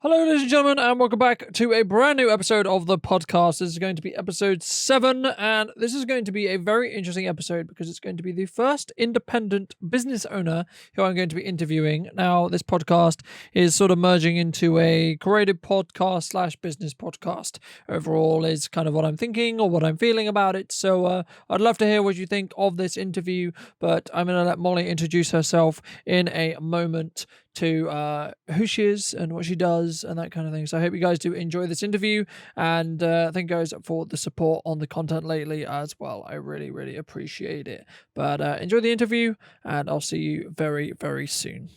Hello, ladies and gentlemen, and welcome back to a brand new episode of the podcast. This is going to be episode 7, and this is going to be a very interesting episode because it's going to be the first independent business owner who I'm going to be interviewing. Now, this podcast is sort of merging into a creative podcast slash business podcast. Overall, is kind of what I'm thinking or what I'm feeling about it. So, I'd love to hear what you think of this interview, but I'm going to let Molly introduce herself in a moment to who she is and what she does and that kind of thing. So I hope you guys do enjoy this interview, and thank you guys for the support on the content lately as well. I really, really appreciate it. But enjoy the interview, and I'll see you very, very soon.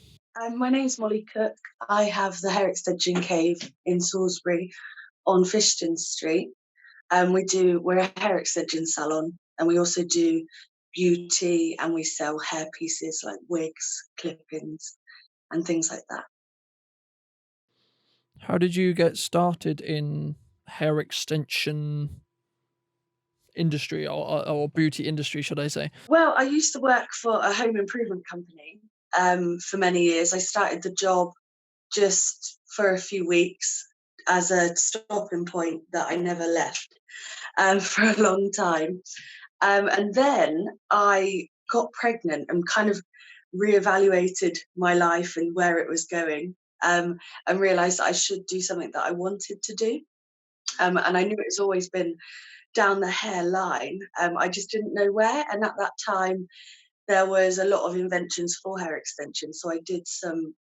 My name's Molly Cook. I have the Hair Extension Cave in Salisbury on Fishton Street. We're a hair extension salon, and we also do beauty, and we sell hair pieces like wigs, clip-ins, and things like that. How did you get started in hair extension industry, or beauty industry, should I say? Well, I used to work for a home improvement company for many years. I started the job just for a few weeks as a stopping point that I never left for a long time. And then I got pregnant and kind of reevaluated my life and where it was going, and realized that I should do something that I wanted to do. And I knew it's always been down the hairline. I just didn't know where. And at that time, there was a lot of inventions for hair extension. So I did some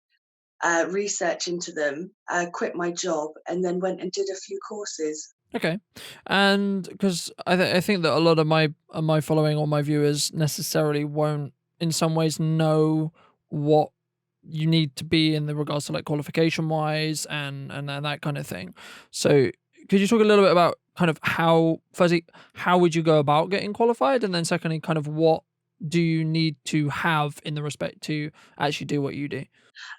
research into them, quit my job, and then went and did a few courses. Okay, and because I think that a lot of my following or my viewers necessarily won't, in some ways, know what you need to be in the regards to like qualification wise and that kind of thing. So could you talk a little bit about kind of how, firstly, how would you go about getting qualified, and then secondly, kind of what do you need to have in the respect to actually do what you do?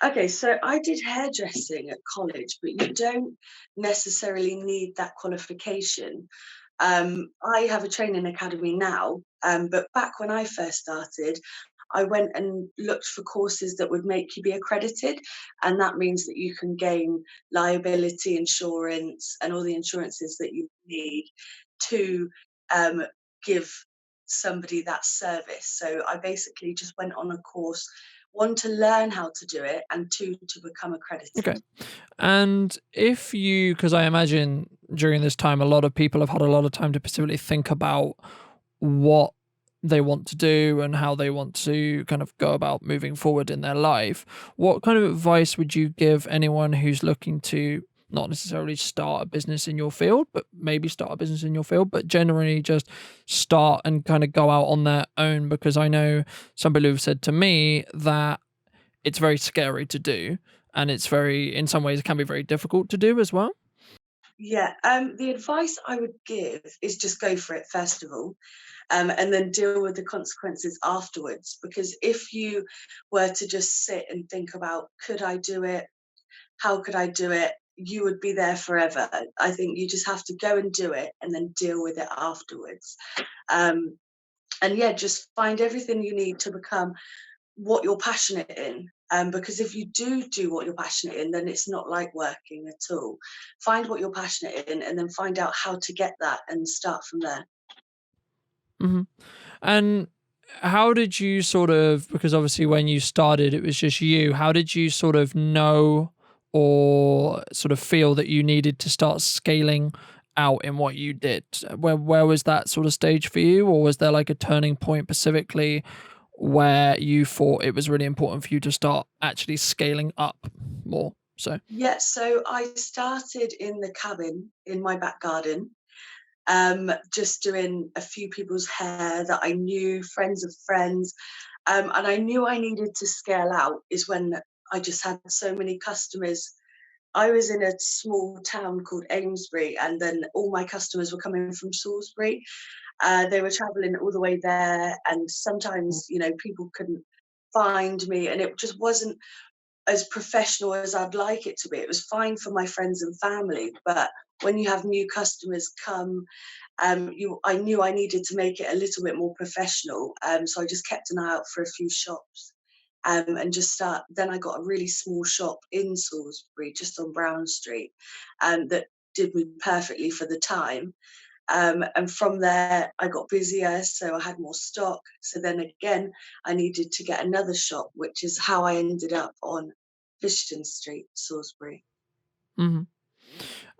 Okay, so I did hairdressing at college, but you don't necessarily need that qualification. I have a training academy now, but back when I first started, I went and looked for courses that would make you be accredited, and that means that you can gain liability insurance and all the insurances that you need to um, give somebody that service. So I basically just went on a course, one, to learn how to do it, and two, to become accredited. Okay. And if you, because I imagine during this time, a lot of people have had a lot of time to specifically think about what they want to do and how they want to kind of go about moving forward in their life. What kind of advice would you give anyone who's looking to not necessarily start a business in your field, but maybe start a business in your field, but generally just start and kind of go out on their own? Because I know some people who've said to me that it's very scary to do, and it's very, in some ways, it can be very difficult to do as well. Yeah, the advice I would give is just go for it first of all, and then deal with the consequences afterwards. Because if you were to just sit and think about, could I do it? How could I do it? You would be there forever. I think you just have to go and do it and then deal with it afterwards. Um, and yeah, just find everything you need to become what you're passionate in. Because if you do what you're passionate in, then it's not like working at all. Find what you're passionate in and then find out how to get that and start from there. Hmm. And how did you sort of, because obviously when you started, it was just you, how did you sort of know or sort of feel that you needed to start scaling out in what you did? Where was that sort of stage for you, or was there like a turning point specifically where you thought it was really important for you to start actually scaling up more? So, Yeah, so I started in the cabin in my back garden, just doing a few people's hair that I knew, friends of friends. And I knew I needed to scale out is when I just had so many customers. I was in a small town called Amesbury, and then all my customers were coming from Salisbury. They were traveling all the way there, and sometimes, people couldn't find me, and it just wasn't as professional as I'd like it to be. It was fine for my friends and family, but when you have new customers come, I knew I needed to make it a little bit more professional. So I just kept an eye out for a few shops, and just start. Then I got a really small shop in Salisbury, just on Brown Street, that did me perfectly for the time. And from there, I got busier, so I had more stock. So then again, I needed to get another shop, which is how I ended up on Fisherton Street, Salisbury. Mhm.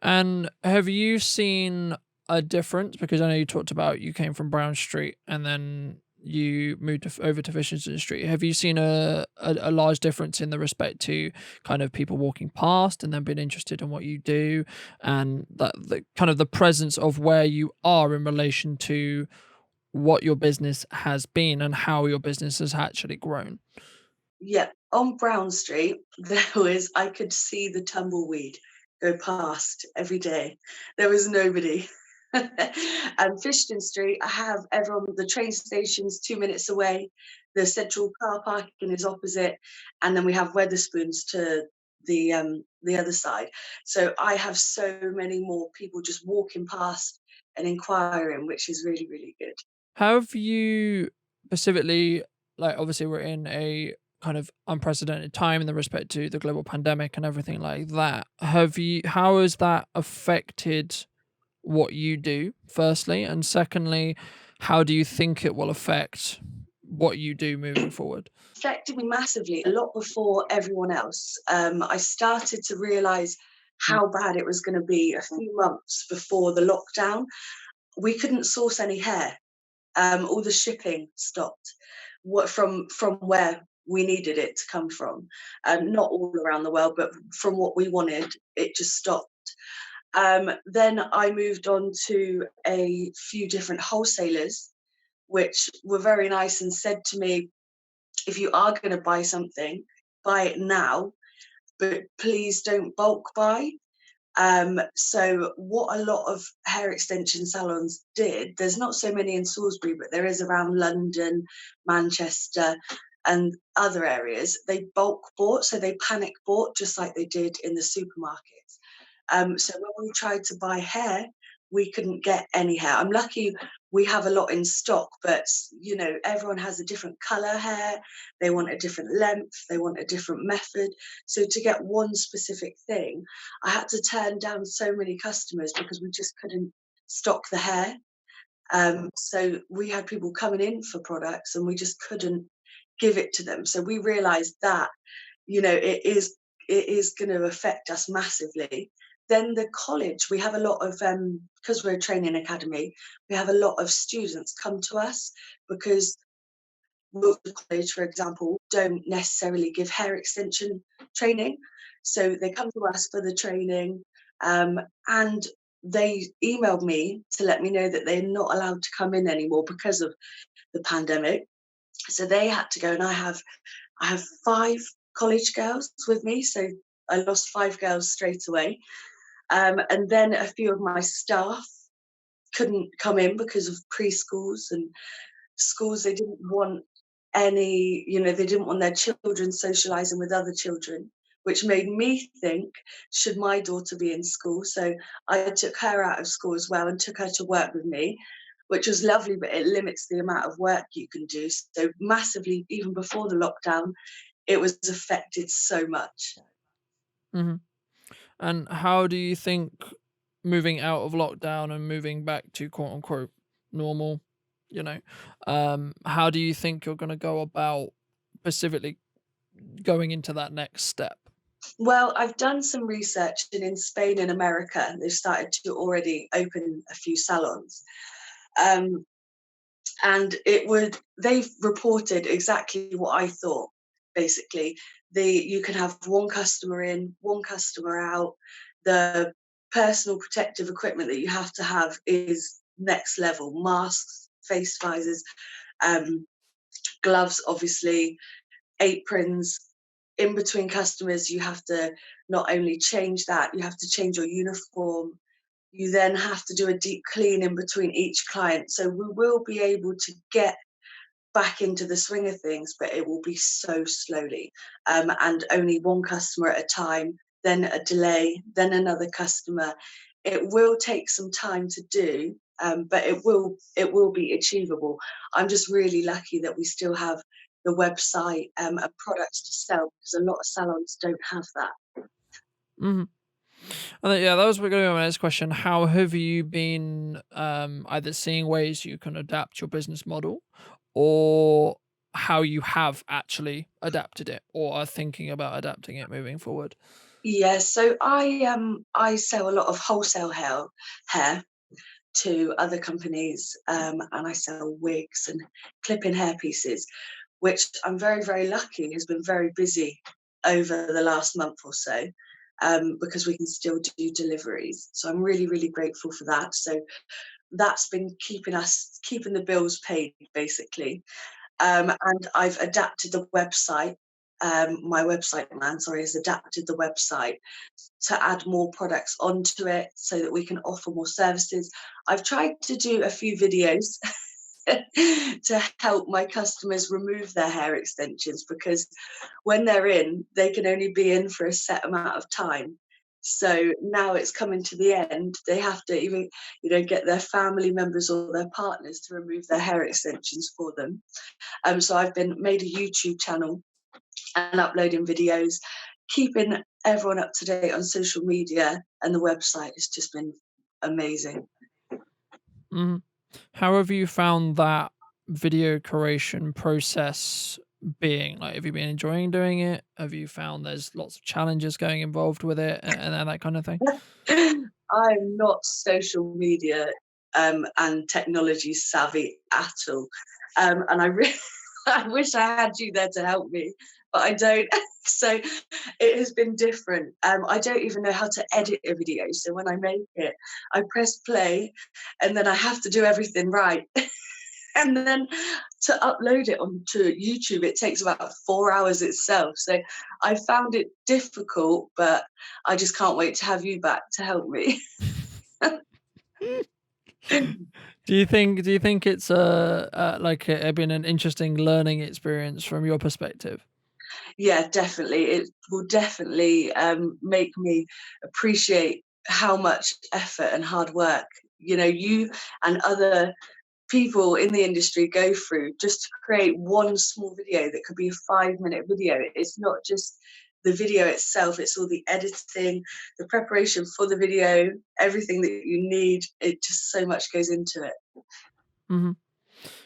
And have you seen a difference? Because I know you talked about you came from Brown Street and then you moved over to Fisherton Street. Have you seen a large difference in the respect to kind of people walking past and then being interested in what you do, and that the kind of the presence of where you are in relation to what your business has been and how your business has actually grown? Yeah, on Brown Street, I could see the tumbleweed go past every day. There was nobody. And Fishton Street, I have everyone, the train station's 2 minutes away, the central car parking is opposite, and then we have Weatherspoons to the other side. So I have so many more people just walking past and inquiring, which is really, really good. Have you specifically, like, obviously we're in a kind of unprecedented time in the respect to the global pandemic and everything like that. How has that affected what you do, firstly? And secondly, how do you think it will affect what you do moving forward? Affected me massively a lot before everyone else. I started to realize how bad it was going to be a few months before the lockdown. We couldn't source any hair. All the shipping stopped. What from where we needed it to come from, not all around the world, but from what we wanted, it just stopped. Then I moved on to a few different wholesalers, which were very nice and said to me, if you are going to buy something, buy it now, but please don't bulk buy. So what a lot of hair extension salons did, there's not so many in Salisbury, but there is around London, Manchester, and other areas. They bulk bought, so they panic bought, just like they did in the supermarkets. So when we tried to buy hair, we couldn't get any hair. I'm lucky we have a lot in stock, but everyone has a different color hair. They want a different length. They want a different method. So to get one specific thing, I had to turn down so many customers because we just couldn't stock the hair. So we had people coming in for products and we just couldn't give it to them. So we realized that, it is going to affect us massively. Then the college, we have a lot of, because we're a training academy, we have a lot of students come to us because Wiltshire College, for example, don't necessarily give hair extension training. So they come to us for the training, and they emailed me to let me know that they're not allowed to come in anymore because of the pandemic. So they had to go, and I have 5 college girls with me, so I lost 5 girls straight away. And then a few of my staff couldn't come in because of preschools and schools. They didn't want they didn't want their children socializing with other children, which made me think, should my daughter be in school? So I took her out of school as well and took her to work with me, which was lovely, but it limits the amount of work you can do. So massively, even before the lockdown, it was affected so much. Mhm. And how do you think moving out of lockdown and moving back to quote unquote normal, you know, how do you think you're going to go about specifically going into that next step? Well, I've done some research, and in Spain and America, they've started to already open a few salons. Um, and they've reported exactly what I thought. Basically, you can have one customer in, one customer out. The personal protective equipment that you have to have is next level: masks, face visors, um, gloves, obviously, aprons. In between customers, you have to not only change that, you have to change your uniform. You then have to do a deep clean in between each client. So we will be able to get back into the swing of things, but it will be so slowly, and only one customer at a time, then a delay, then another customer. It will take some time to do, but it will be achievable. I'm just really lucky that we still have the website, and products to sell, because a lot of salons don't have that. Hmm. And then, yeah, that was going to be my next question. How have you been either seeing ways you can adapt your business model, or how you have actually adapted it or are thinking about adapting it moving forward? Yeah, so I sell a lot of wholesale hair to other companies, and I sell wigs and clip-in hair pieces, which I'm very, very lucky has been very busy over the last month or so, because we can still do deliveries. So I'm really, really grateful for that. So that's been keeping the bills paid, basically. And I've adapted the website. My website man, sorry, has adapted the website to add more products onto it so that we can offer more services. I've tried to do a few videos to help my customers remove their hair extensions, because when they're in, they can only be in for a set amount of time. So now it's coming to the end. They have to even, get their family members or their partners to remove their hair extensions for them. So I've been made a YouTube channel and uploading videos, keeping everyone up to date on social media, and the website has just been amazing. Hmm. How have you found that video creation process being? Like, have you been enjoying doing it? Have you found there's lots of challenges going involved with it, and that kind of thing? I'm not social media and technology savvy at all. And I really, I wish I had you there to help me, but I don't. So it has been different. I don't even know how to edit a video. So when I make it, I press play, and then I have to do everything right. And then to upload it onto YouTube, it takes about 4 hours itself. So I found it difficult, but I just can't wait to have you back to help me. Do you think it's like been an interesting learning experience from your perspective? Yeah, definitely. It will definitely make me appreciate how much effort and hard work, you and other people in the industry go through just to create one small video that could be a 5-minute video. It's not just the video itself, it's all the editing, the preparation for the video, everything that you need. It just so much goes into it. Hmm.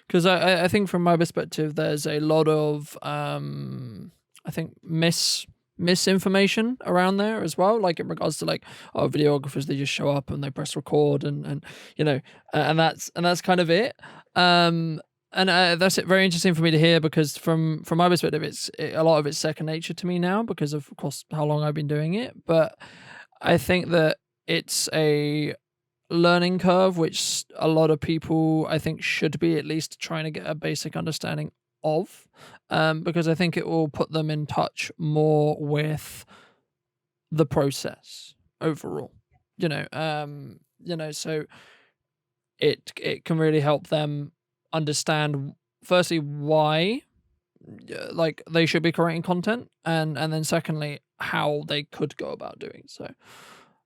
Because I think from my perspective, there's a lot of I think misinformation around there as well. Like in regards to like, oh, videographers, they just show up and they press record and you know and that's kind of it. And that's very interesting for me to hear, because from my perspective, a lot of it's second nature to me now because of course how long I've been doing it. But I think that it's a learning curve, which a lot of people I think should be at least trying to get a basic understanding of, because I think it will put them in touch more with the process overall. So it can really help them understand firstly why like they should be creating content, and then secondly how they could go about doing so.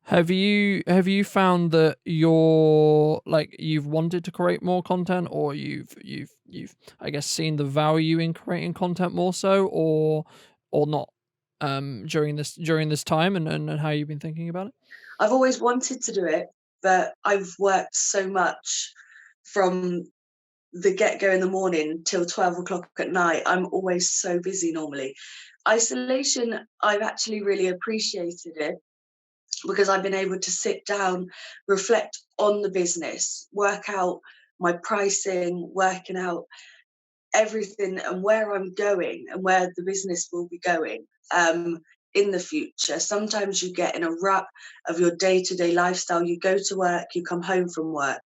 Have you found that you've wanted to create more content, or you've I guess seen the value in creating content more so, or not, during this time, and how you've been thinking about it? I've always wanted to do it, but I've worked so much from the get-go in the morning till 12 o'clock at night. I'm always so busy normally. Isolation, I've actually really appreciated it, because I've been able to sit down, reflect on the business, work out my pricing, working out everything and where I'm going and where the business will be going in the future. Sometimes you get in a rut of your day-to-day lifestyle. You go to work, you come home from work.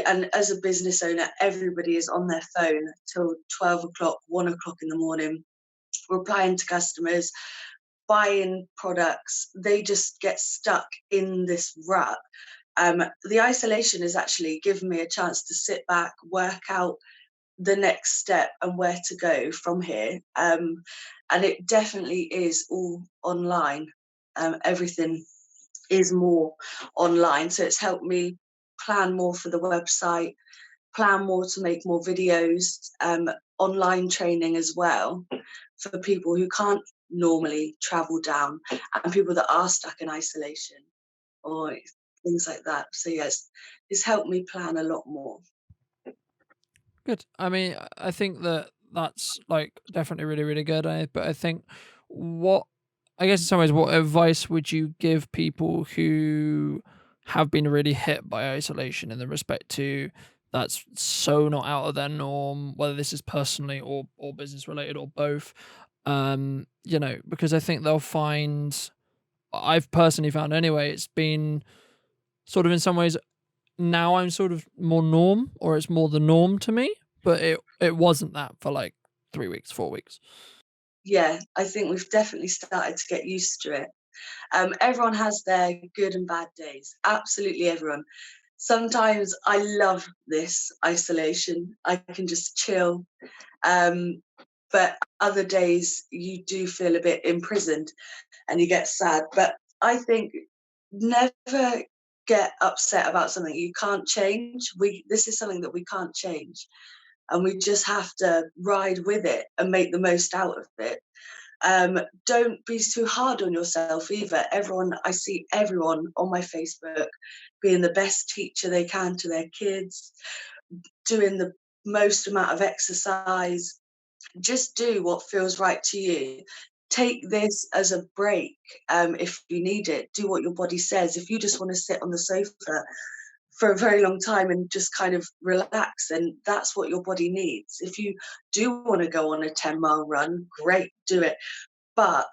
And as a business owner, everybody is on their phone till 12 o'clock, 1 o'clock in the morning, replying to customers, buying products. They just get stuck in this rut. The isolation has actually given me a chance to sit back, work out the next step and where to go from here. And it definitely is all online. Everything is more online. So it's helped me plan more for the website, plan more to make more videos online training as well for people who can't normally travel down and people that are stuck in isolation or things like that. So yes, it's helped me plan a lot more. Good. I mean, I think that that's like definitely really, really good. But I think what, I guess in some ways, what advice would you give people who have been really hit by isolation in the respect to that's so not out of their norm, whether this is personally or business related or both? Because I think they'll find, I've personally found anyway, it's been sort of in some ways now I'm sort of more norm, or it's more the norm to me, but it wasn't that for like 3 weeks, 4 weeks. Yeah, I think we've definitely started to get used to it. Everyone has their good and bad days. Absolutely everyone. Sometimes I love this isolation. I can just chill. Um, but other days you do feel a bit imprisoned and you get sad. But I think never get upset about something you can't change. This is something that we can't change, and we just have to ride with it and make the most out of it. Don't be too hard on yourself either. I see everyone on my Facebook being the best teacher they can to their kids, doing the most amount of exercise. Just do what feels right to you. Take this as a break if you need it. Do what your body says. If you just want to sit on the sofa for a very long time and just kind of relax, and that's what your body needs. If you do want to go on a 10-mile run, great, do it. But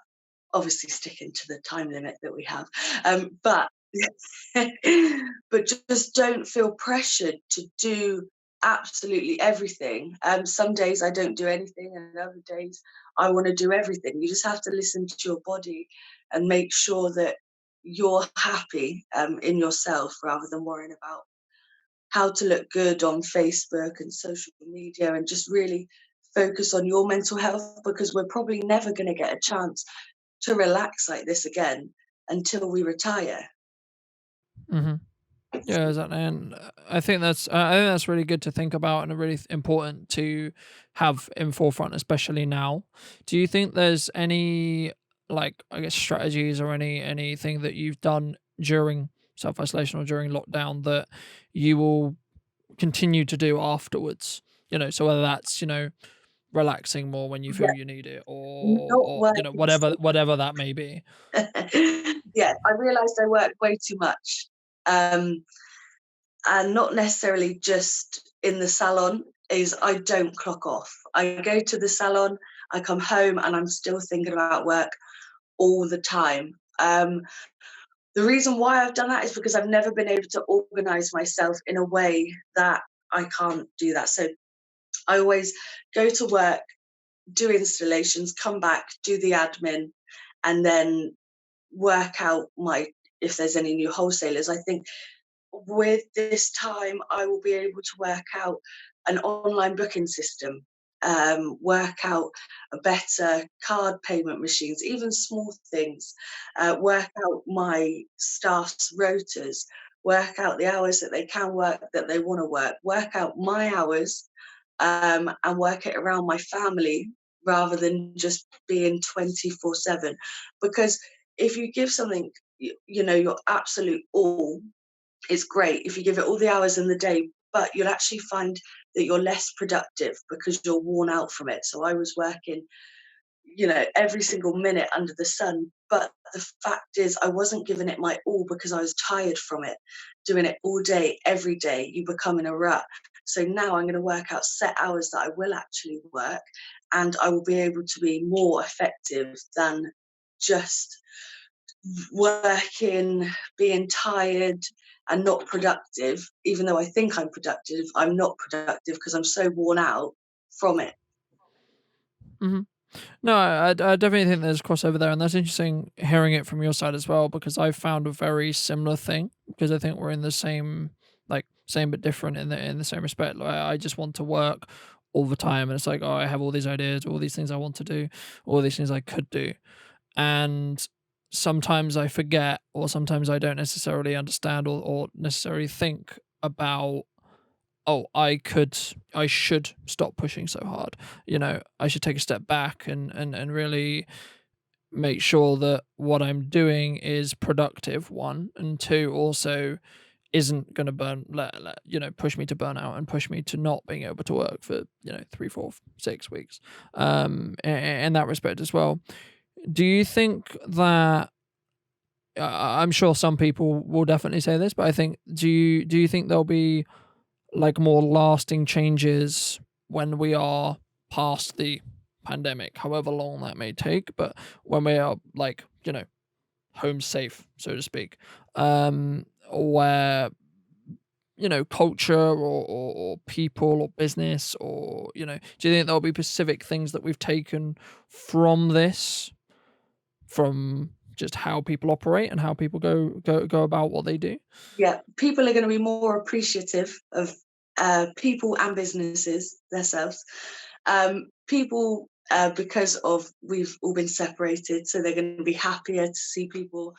obviously sticking to the time limit that we have. But but just don't feel pressured to do absolutely everything. Some days I don't do anything, and other days I want to do everything. You just have to listen to your body and make sure that you're happy in yourself rather than worrying about how to look good on Facebook and social media, and just really focus on your mental health, because we're probably never going to get a chance to relax like this again until we retire. Hmm. Yeah, exactly. And I think that's really good to think about and really important to have in forefront, especially now. Do you think there's any, like, I guess, strategies or anything that you've done during self isolation or during lockdown that you will continue to do afterwards? So whether that's relaxing more when you feel Yeah, you need it, not or working whatever that may be. yeah, I realised I work way too much. Um, and not necessarily just in the salon, is I don't clock off. I go to the salon, I come home and I'm still thinking about work all the time. The reason why I've done that is because I've never been able to organise myself in a way that I can't do that. So I always go to work, do installations, come back, do the admin, and then work out my if there's any new wholesalers. I think with this time I will be able to work out an online booking system, work out a better card payment machines, even small things, work out my staff's rotas, work out the hours that they can work, that they want to work out my hours, and work it around my family rather than just being 24/7. Because if you give something, your absolute all, it's great if you give it all the hours in the day, but you'll actually find that you're less productive because you're worn out from it. So I was working, every single minute under the sun. But the fact is, I wasn't giving it my all because I was tired from it. Doing it all day, every day, you become in a rut. So now I'm going to work out set hours that I will actually work, and I will be able to be more effective than just working, being tired, and not productive. Even though I think I'm productive, I'm not productive because I'm so worn out from it. Hmm. No, I definitely think there's crossover there, and that's interesting hearing it from your side as well, because I found a very similar thing, because I think we're in the same, like, same but different in the same respect. Like, I just want to work all the time, and it's like, oh, I have all these ideas, all these things I want to do, all these things I could do, and sometimes I forget, or sometimes I don't necessarily understand, or necessarily think about oh, I should stop pushing so hard. I should take a step back and really make sure that what I'm doing is productive, one, and two, also isn't going to push me to burnout and push me to not being able to work for 3, 4, 6 weeks. In that respect as well. Do you think that I'm sure some people will definitely say this, but I think do you think there'll be like more lasting changes when we are past the pandemic, however long that may take, but when we are like, home safe, so to speak, where culture or people or business or do you think there'll be specific things that we've taken from this, from just how people operate and how people go about what they do? Yeah, people are going to be more appreciative of people and businesses themselves. People, because of we've all been separated, so they're going to be happier to see people.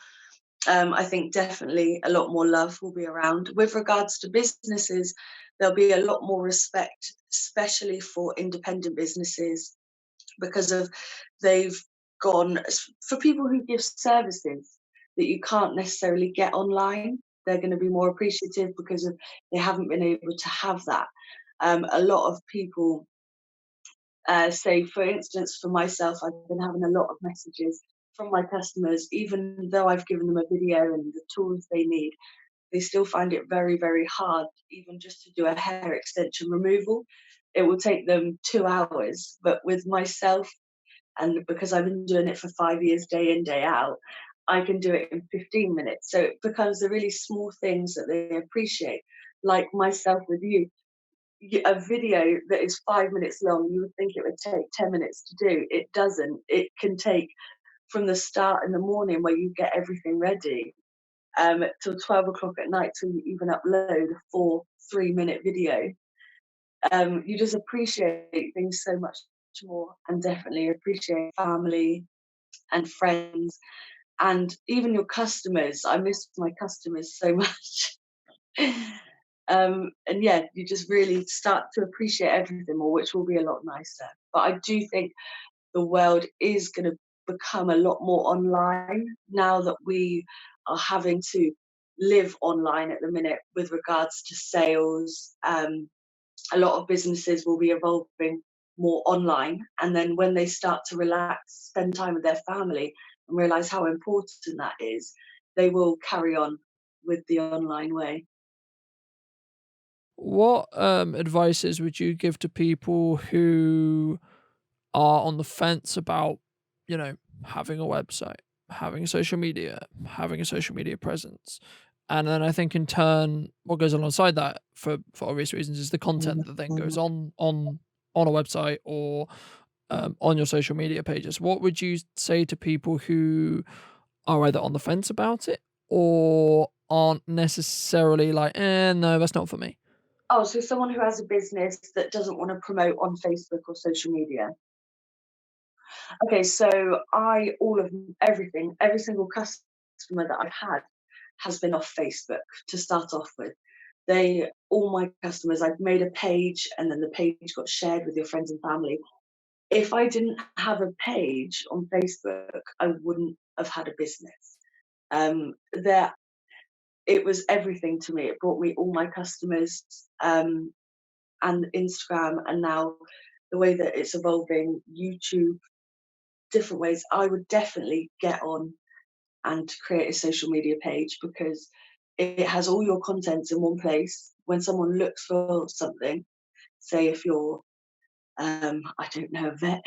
I think definitely a lot more love will be around. With regards to businesses, there'll be a lot more respect, especially for independent businesses, because of they've gone for people who give services that you can't necessarily get online. They're going to be more appreciative because of they haven't been able to have that. A lot of people say, for instance, for myself, I've been having a lot of messages from my customers, even though I've given them a video and the tools they need, they still find it very, very hard, even just to do a hair extension removal. It will take them 2 hours. But with myself, and because I've been doing it for 5 years, day in, day out, I can do it in 15 minutes. So it becomes the really small things that they appreciate. Like myself with you, a video that is 5 minutes long, you would think it would take 10 minutes to do. It doesn't. It can take from the start in the morning where you get everything ready till 12 o'clock at night till you even upload a 3-minute video. You just appreciate things so much more, and definitely appreciate family and friends and even your customers. I miss my customers so much. And yeah, you just really start to appreciate everything more, which will be a lot nicer. But I do think the world is going to become a lot more online now that we are having to live online at the minute with regards to sales. A lot of businesses will be evolving more online, and then when they start to relax, spend time with their family and realize how important that is, they will carry on with the online way. What advices would you give to people who are on the fence about, having a website, having social media, having a social media presence? And then I think in turn, what goes alongside that for obvious reasons is the content that then goes on a website or on your social media pages. What would you say to people who are either on the fence about it or aren't necessarily like, no, that's not for me? Oh, so someone who has a business that doesn't want to promote on Facebook or social media. Okay, so all of everything, every single customer that I've had has been off Facebook to start off with. All my customers, I've made a page and then the page got shared with your friends and family. If I didn't have a page on Facebook, I wouldn't have had a business. There, it was everything to me. It brought me all my customers, and Instagram, and now the way that it's evolving, YouTube, different ways. I would definitely get on and create a social media page because it has all your contents in one place. When someone looks for something, say if you're, I don't know, a vet,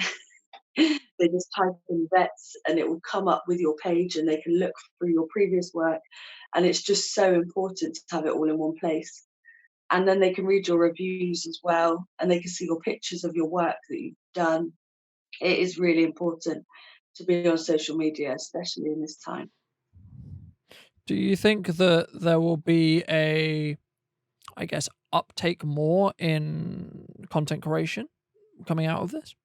they just type in vets and it will come up with your page and they can look through your previous work. And it's just so important to have it all in one place. And then they can read your reviews as well and they can see your pictures of your work that you've done. It is really important to be on social media, especially in this time. Do you think that there will be a, I guess, uptake more in content creation coming out of this?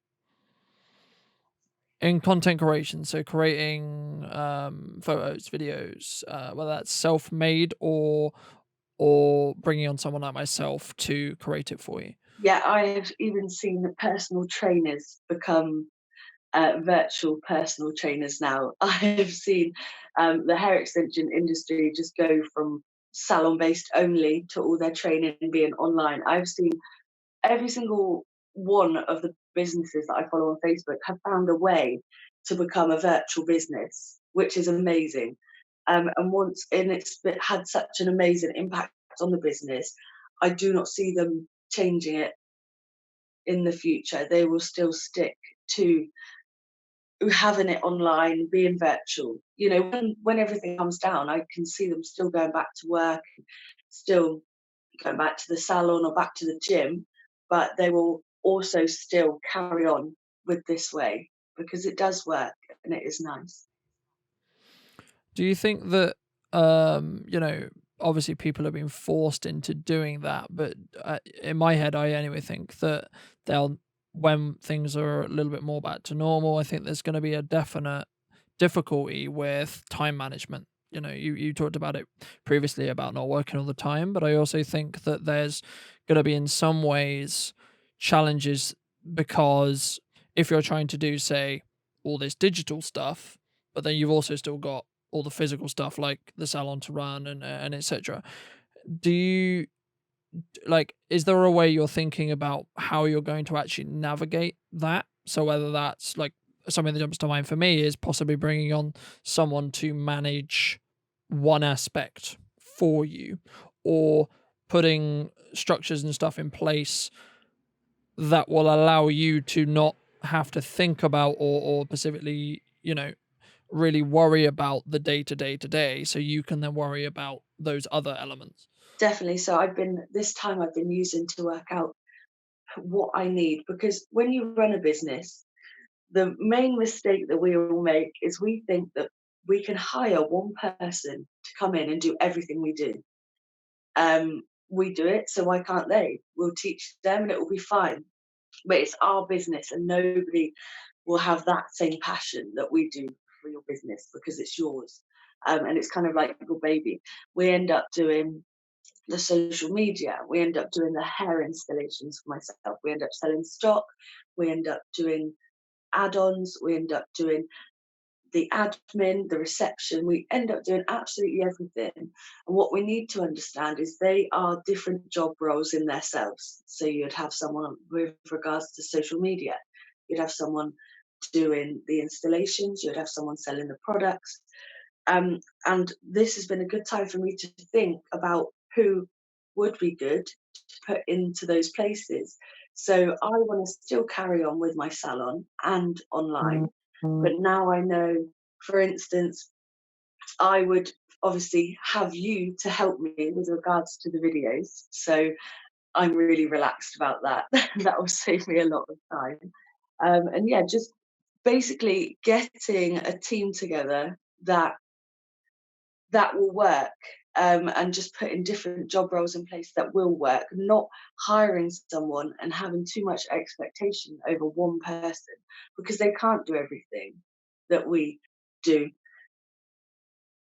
In content creation, so creating photos, videos, whether that's self-made or bringing on someone like myself to create it for you? Yeah, I have even seen the personal trainers become virtual personal trainers now. I have seen the hair extension industry just go from salon based only to all their training being online. I've seen every single one of the businesses that I follow on Facebook have found a way to become a virtual business, which is amazing. And had such an amazing impact on the business. I do not see them changing it in the future. They will still stick to having it online, being virtual. You know, when everything comes down, I can see them still going back to work, still going back to the salon or back to the gym, but they will also still carry on with this way because it does work and it is nice. Do you think that, you know, obviously people have been forced into doing that, but in my head, I anyway think that they'll, when things are a little bit more back to normal, I think there's going to be a definite difficulty with time management. You know, you talked about it previously about not working all the time, but I also think that there's going to be in some ways challenges because if you're trying to do, say, all this digital stuff, but then you've also still got all the physical stuff like the salon to run and etc. Do you like is there a way you're thinking about how you're going to actually navigate that? So whether that's like something that jumps to mind for me is possibly bringing on someone to manage one aspect for you, or putting structures and stuff in place that will allow you to not have to think about or specifically, you know, really worry about the day to day to day, so you can then worry about those other elements. Definitely. So I've been using to work out what I need because when you run a business, the main mistake that we all make is we think that we can hire one person to come in and do everything we do. We do it, so why can't they? We'll teach them and it will be fine. But it's our business, and nobody will have that same passion that we do for your business because it's yours. And it's kind of like your baby. We end up doing the social media, we end up doing the hair installations for myself, we end up selling stock, we end up doing add ons, we end up doing the admin, the reception, we end up doing absolutely everything. And what we need to understand is they are different job roles in themselves. So you'd have someone with regards to social media, you'd have someone doing the installations, you'd have someone selling the products. And this has been a good time for me to think about who would be good to put into those places. So I want to still carry on with my salon and online, but now I know, for instance, I would obviously have you to help me with regards to the videos. So I'm really relaxed about that. That will save me a lot of time. And yeah, just basically getting a team together that will work, and just putting different job roles in place that will work, not hiring someone and having too much expectation over one person because they can't do everything that we do.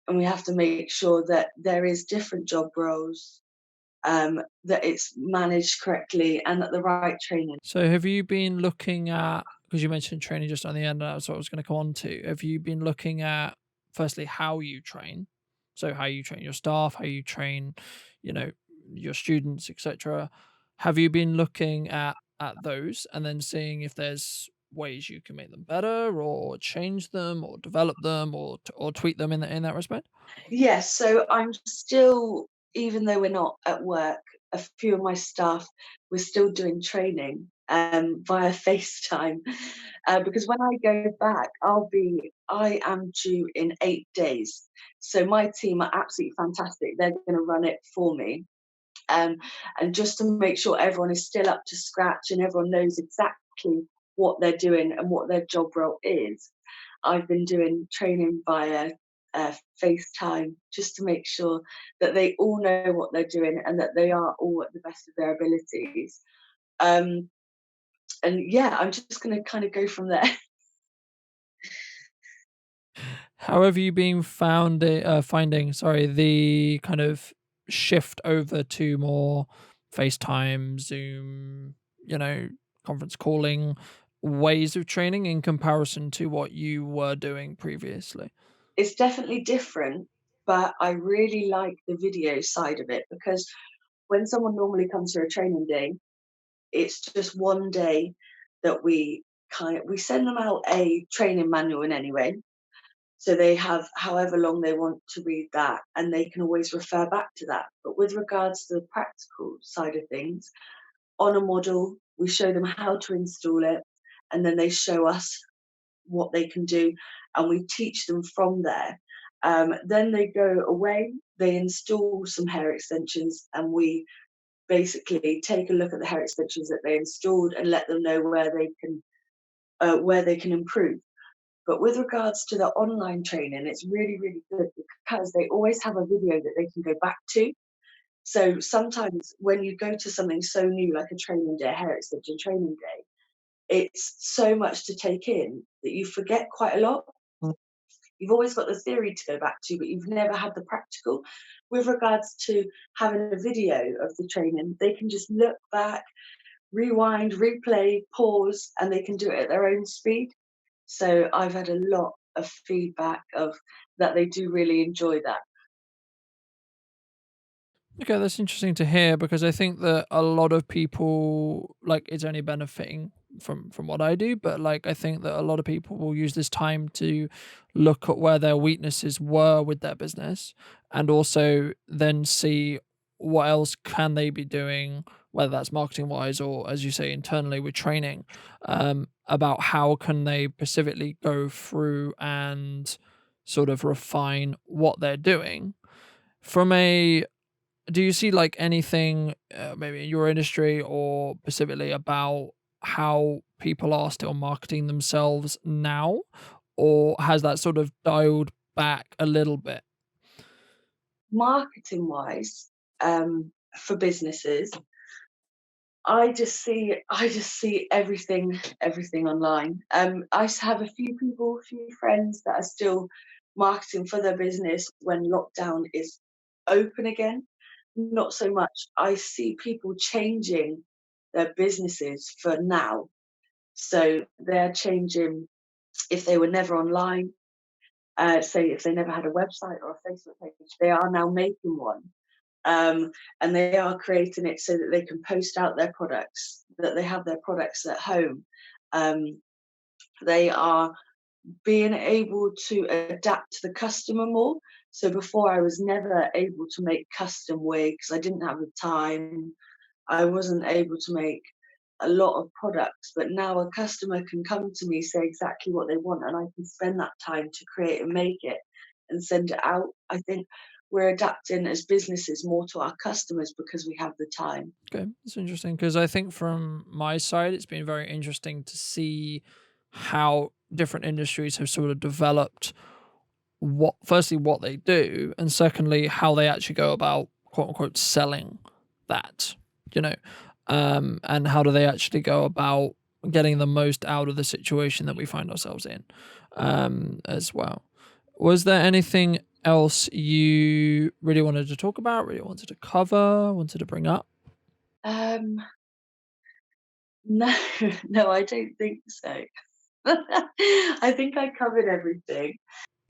And we have to make sure that there is different job roles, that it's managed correctly and that the right training. So have you been looking at, because you mentioned training just on the end, that's what I was going to come on to. Have you been looking at firstly how you train? So how you train your staff, how you train, you know, your students, etc. Have you been looking at those and then seeing if there's ways you can make them better or change them or develop them or tweak them in that respect? Yes, so I'm still, even though we're not at work, a few of my staff, we're still doing training via FaceTime. Because when I go back, I am due in 8 days. So my team are absolutely fantastic. They're going to run it for me. Um, and just to make sure everyone is still up to scratch and everyone knows exactly what they're doing and what their job role is, I've been doing training via FaceTime just to make sure that they all know what they're doing and that they are all at the best of their abilities. Um, and yeah, I'm just going to kind of go from there. How have you been finding, sorry, the kind of shift over to more FaceTime, Zoom, you know, conference calling ways of training in comparison to what you were doing previously? It's definitely different, but I really like the video side of it because when someone normally comes to a training day, it's just one day that we send them out a training manual in any way. So they have however long they want to read that and they can always refer back to that. But with regards to the practical side of things, on a model, we show them how to install it and then they show us what they can do and we teach them from there. Then they go away, they install some hair extensions, and we basically take a look at the hair extensions that they installed and let them know where they can improve. But with regards to the online training, it's really, really good because they always have a video that they can go back to. So sometimes when you go to something so new like a training day, a hair extension training day, it's so much to take in that you forget quite a lot. You've always got the theory to go back to, but you've never had the practical. With regards to having a video of the training, they can just look back, rewind, replay, pause, and they can do it at their own speed. So I've had a lot of feedback of that they do really enjoy that. Okay, that's interesting to hear because I think that a lot of people like it's only benefiting from what I do, but like I think that a lot of people will use this time to look at where their weaknesses were with their business and also then see what else can they be doing, whether that's marketing wise or as you say internally with training, about how can they specifically go through and sort of refine what they're doing from a do you see like anything maybe in your industry or specifically about how people are still marketing themselves now, or has that sort of dialed back a little bit? Marketing wise, for businesses, I just see everything online. Have a few people, a few friends that are still marketing for their business when lockdown is open again. Not so much. I see people changing their businesses for now. So they're changing if they were never online, say if they never had a website or a Facebook page, they are now making one. Um, and they are creating it so that they can post out their products, that they have their products at home. Um, they are being able to adapt to the customer more. So before I was never able to make custom wigs. I didn't have the time. I wasn't able to make a lot of products, but now a customer can come to me, say exactly what they want, and I can spend that time to create and make it and send it out. I think we're adapting as businesses more to our customers because we have the time. Okay, that's interesting because I think from my side, it's been very interesting to see how different industries have sort of developed what, firstly, what they do, and secondly, how they actually go about quote unquote selling that, you know, and how do they actually go about getting the most out of the situation that we find ourselves in, as well. Was there anything else you really wanted to talk about, really wanted to cover, wanted to bring up? Um, no, no, I don't think so. I think I covered everything.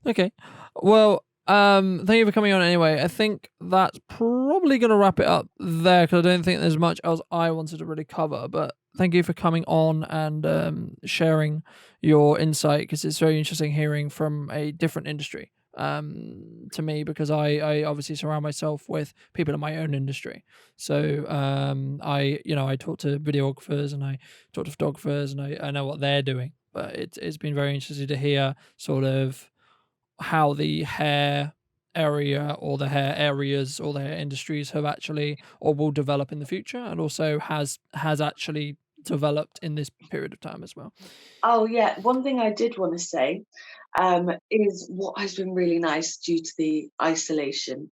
Okay. Well, thank you for coming on anyway. I think that's probably going to wrap it up there because I don't think there's much else I wanted to really cover. But thank you for coming on and sharing your insight because it's very interesting hearing from a different industry to me because I obviously surround myself with people in my own industry. So I talk to videographers and I talk to photographers and I know what they're doing. But it's been very interesting to hear sort of how the hair area or the hair areas or the hair industries have actually or will develop in the future and also has actually developed in this period of time as well. Oh, yeah. One thing I did want to say is what has been really nice due to the isolation.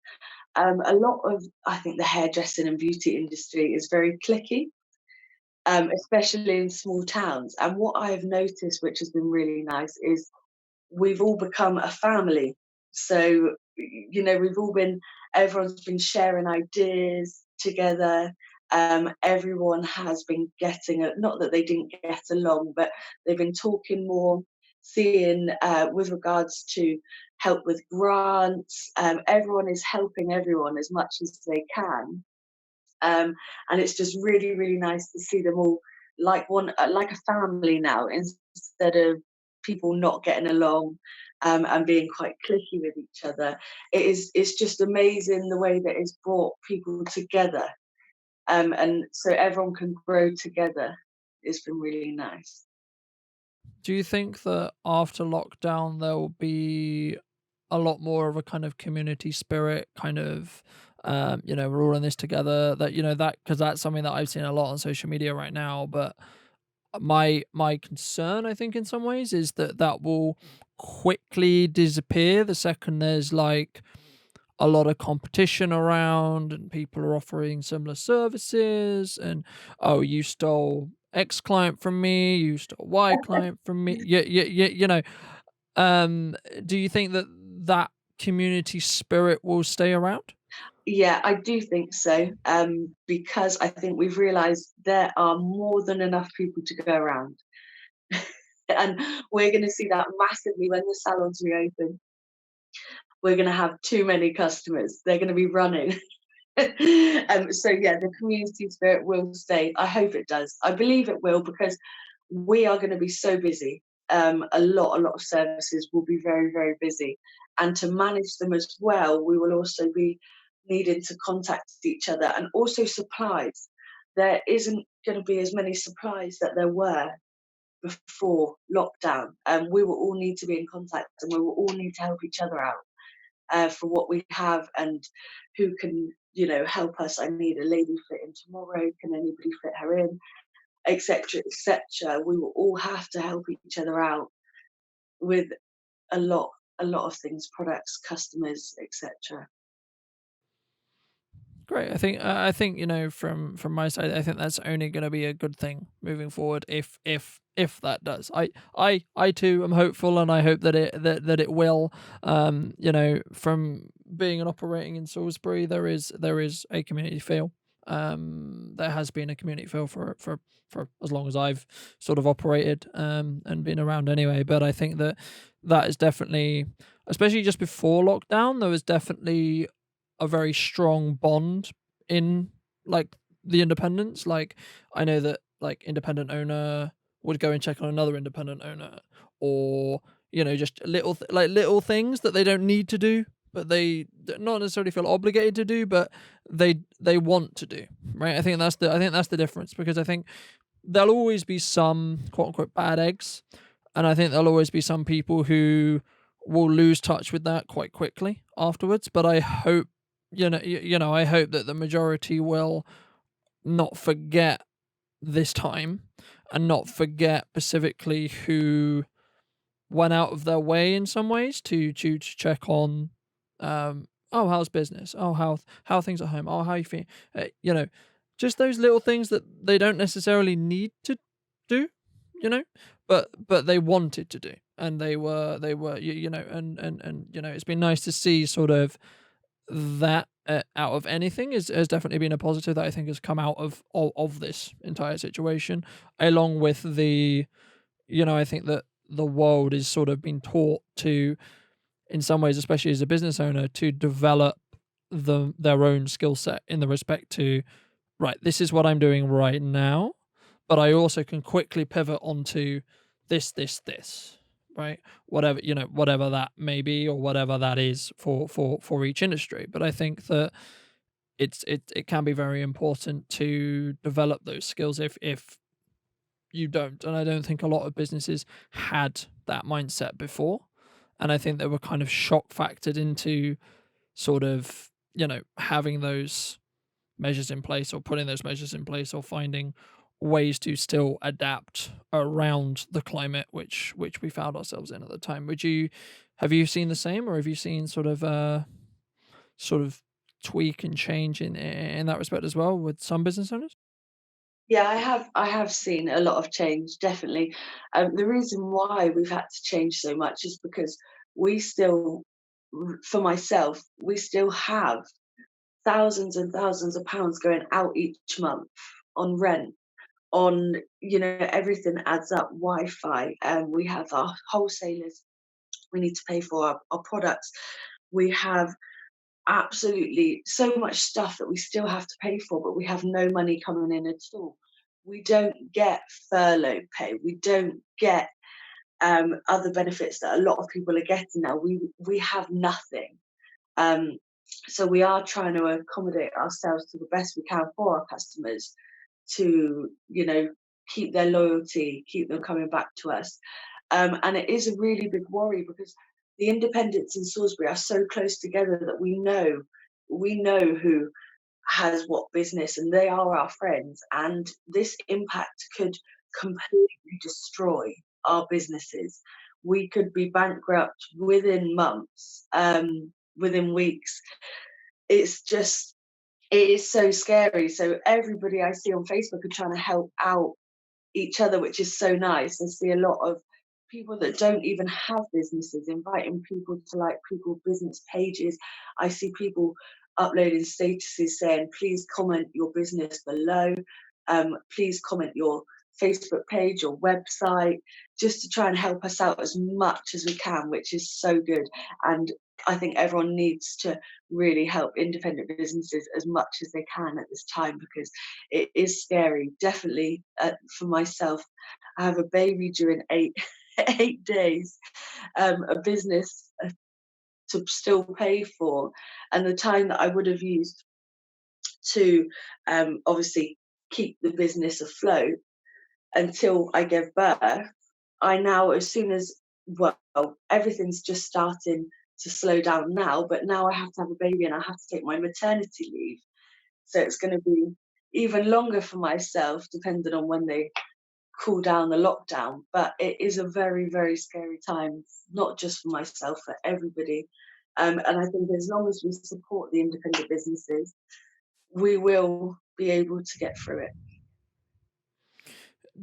A lot of, I think, the hairdressing and beauty industry is very clicky, especially in small towns. And what I've noticed, which has been really nice, is we've all become a family. So we've all been, everyone's been sharing ideas together. Everyone has been getting it, not that they didn't get along, but they've been talking more, seeing with regards to help with grants. Everyone is helping everyone as much as they can. And it's just really, really nice to see them all like one, like a family now, instead of people not getting along, and being quite clicky with each other. It's just amazing the way that it's brought people together, and so everyone can grow together. It's been really nice. Do you think that after lockdown there will be a lot more of a kind of community spirit, kind of, we're all in this together? That that because that's something that I've seen a lot on social media right now. But my concern, I think, in some ways, is that that will quickly disappear the second there's like a lot of competition around and people are offering similar services and, oh, you stole X client from me, you stole Y client from me. Um do you think that that community spirit will stay around? Yeah, I do think so. Because I think we've realised there are more than enough people to go around. And we're going to see that massively when the salons reopen. We're going to have too many customers. They're going to be running. So yeah, the community spirit will stay. I hope it does. I believe it will, because we are going to be so busy. A lot of services will be very, very busy, and to manage them as well, we will also be needing to contact each other, and also supplies. There isn't going to be as many supplies that there were before lockdown. We will all need to be in contact, and we will all need to help each other out, for what we have, and who can, help us. I need a lady fit in tomorrow. Can anybody fit her in? Etc. Etc. We will all have to help each other out with a lot, a lot of things, products, customers, etc. Great. I think from my side, I think that's only going to be a good thing moving forward. If that does, I too am hopeful, and I hope that it will. From being and operating in Salisbury, there is a community feel. There has been a community feel for as long as I've sort of operated, and been around anyway. But I think that that is definitely, especially just before lockdown, there was definitely a very strong bond in like the independents. Like I know that like independent owner would go and check on another independent owner, or just little things that they don't need to do, but not necessarily feel obligated to do, but they want to do. Right? I think that's the difference, because I think there'll always be some quote unquote bad eggs, and I think there'll always be some people who will lose touch with that quite quickly afterwards. But I hope, I hope that the majority will not forget this time, and not forget specifically who went out of their way in some ways to check on, oh, how's business, oh, how things at home, oh, how you feel, just those little things that they don't necessarily need to do, you know but they wanted to do, and they were and it's been nice to see sort of that, out of anything, has definitely been a positive that I think has come out of this entire situation, along with the, I think that the world is sort of been taught to, in some ways, especially as a business owner, to develop their own skill set in the respect to, right, this is what I'm doing right now, but I also can quickly pivot onto this, right? Whatever that may be, or whatever that is for each industry. But I think that it can be very important to develop those skills if you don't. And I don't think a lot of businesses had that mindset before. And I think they were kind of shock factored into sort of, having those measures in place, or putting those measures in place, or finding ways to still adapt around the climate which we found ourselves in at the time. Have you seen the same, or have you seen sort of tweak and change in that respect as well with some business owners? Yeah, I have seen a lot of change, definitely. The reason why we've had to change so much is because we still for myself, we still have thousands and thousands of pounds going out each month on rent, on, everything adds up, Wi-Fi, we have our wholesalers we need to pay for our products. We have absolutely so much stuff that we still have to pay for, but we have no money coming in at all. We don't get furlough pay. We don't get other benefits that a lot of people are getting now. We have nothing. Um, so we are trying to accommodate ourselves to the best we can for our customers to, keep their loyalty, keep them coming back to us. And it is a really big worry because the independents in Salisbury are so close together that we know who has what business, and they are our friends. And this impact could completely destroy our businesses. We could be bankrupt within months, within weeks. It is so scary. So everybody I see on Facebook are trying to help out each other, which is so nice. I see a lot of people that don't even have businesses inviting people to like people business pages. I see people uploading statuses saying, please comment your business below. Please comment your Facebook page or website, just to try and help us out as much as we can, which is so good. And I think everyone needs to really help independent businesses as much as they can at this time, because it is scary. Definitely for myself, I have a baby during 8 days, a business to still pay for, and the time that I would have used to obviously keep the business afloat until I gave birth. I now, as soon as, well, everything's just starting to slow down now, but now I have to have a baby and I have to take my maternity leave. So it's going to be even longer for myself, depending on when they cool down the lockdown. But it is a very, very scary time, not just for myself, for everybody. And I think as long as we support the independent businesses, we will be able to get through it.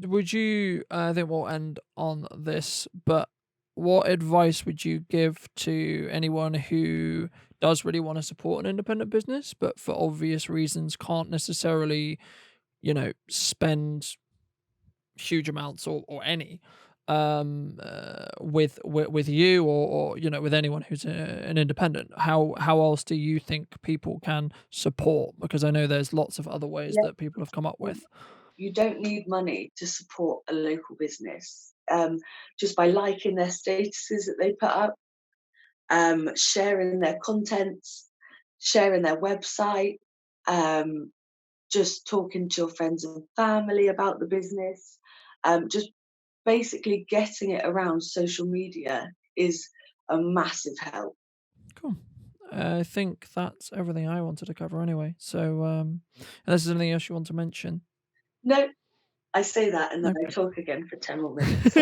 Would you, I think we'll end on this, but what advice would you give to anyone who does really want to support an independent business, but for obvious reasons can't necessarily, spend huge amounts or any with you or with anyone who's an independent? How else do you think people can support? Because I know there's lots of other ways Yeah. that people have come up with. You don't need money to support a local business. Just by liking their statuses that they put up, sharing their contents, sharing their website, just talking to your friends and family about the business, just basically getting it around social media is a massive help. Cool. I think that's everything I wanted to cover anyway. So, unless there's anything else you want to mention. No, I say that and then I Okay. talk again for 10 more minutes.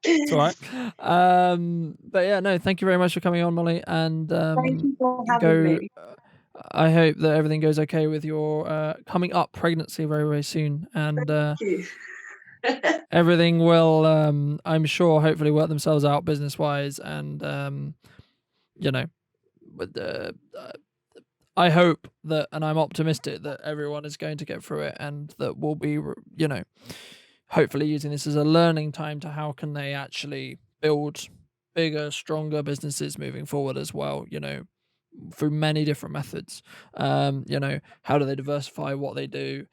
It's all right. But yeah, no, thank you very much for coming on, Molly. And Thank you for having go. me. I hope that everything goes okay with your coming up pregnancy very, very soon, and Thank you. everything will, I'm sure, hopefully work themselves out business wise, and with I hope that, and I'm optimistic that everyone is going to get through it, and that we'll be, hopefully using this as a learning time to how can they actually build bigger, stronger businesses moving forward as well, through many different methods. How do they diversify what they do?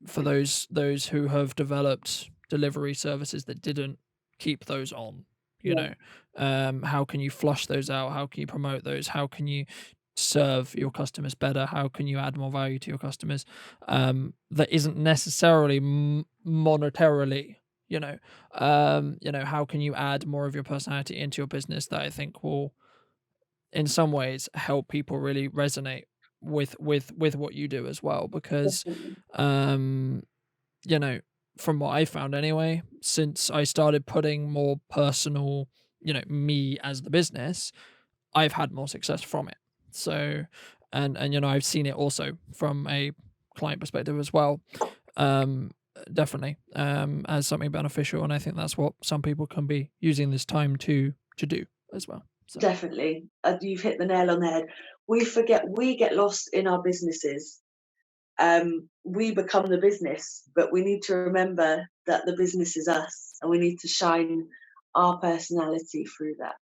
For those who have developed delivery services that didn't keep those on, Yeah. how can you flush those out? How can you promote those? How can you serve your customers better? How can you add more value to your customers that isn't necessarily monetarily? How can you add more of your personality into your business that I think will, in some ways, help people really resonate with what you do as well? Because Definitely. from what I found anyway, since I started putting more personal, me as the business, I've had more success from it. So, and I've seen it also from a client perspective as well. Definitely as something beneficial, and I think that's what some people can be using this time to do. as well. So. Definitely. You've hit the nail on the head. We get lost in our businesses. We become the business, but we need to remember that the business is us, and we need to shine our personality through that.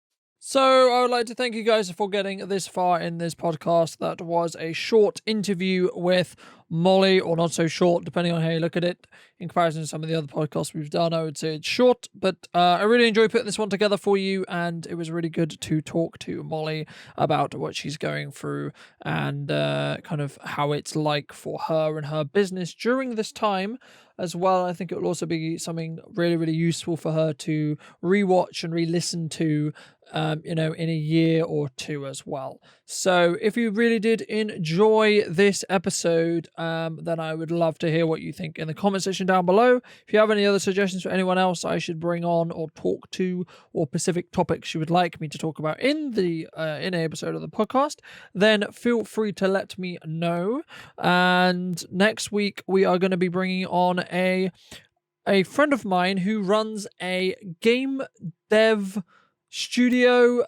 So I would like to thank you guys for getting this far in this podcast. That was a short interview with Molly, or not so short, depending on how you look at it. In comparison to some of the other podcasts we've done, I would say it's short, but I really enjoyed putting this one together for you, and it was really good to talk to Molly about what she's going through and kind of how it's like for her and her business during this time as well. I think it will also be something really, really useful for her to rewatch and re-listen to in a year or two as well. So if you really did enjoy this episode, then I would love to hear what you think in the comment section down below. If you have any other suggestions for anyone else I should bring on or talk to, or specific topics you would like me to talk about in an episode of the podcast, then feel free to let me know. And next week we are going to be bringing on a friend of mine who runs a game dev studio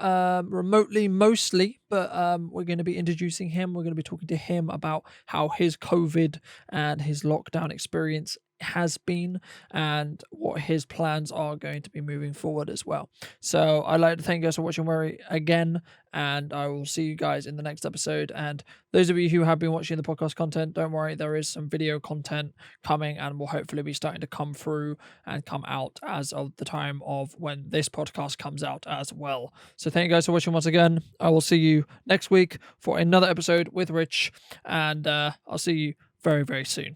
remotely mostly, but we're going to be introducing him. We're going to be talking to him about how his COVID and his lockdown experience has been and what his plans are going to be moving forward as well. So I'd like to thank you guys for watching again, and I will see you guys in the next episode. And those of you who have been watching the podcast content, don't worry, there is some video content coming and will hopefully be starting to come through and come out as of the time of when this podcast comes out as well. So thank you guys for watching once again. I will see you next week for another episode with Rich, and I'll see you very, very soon.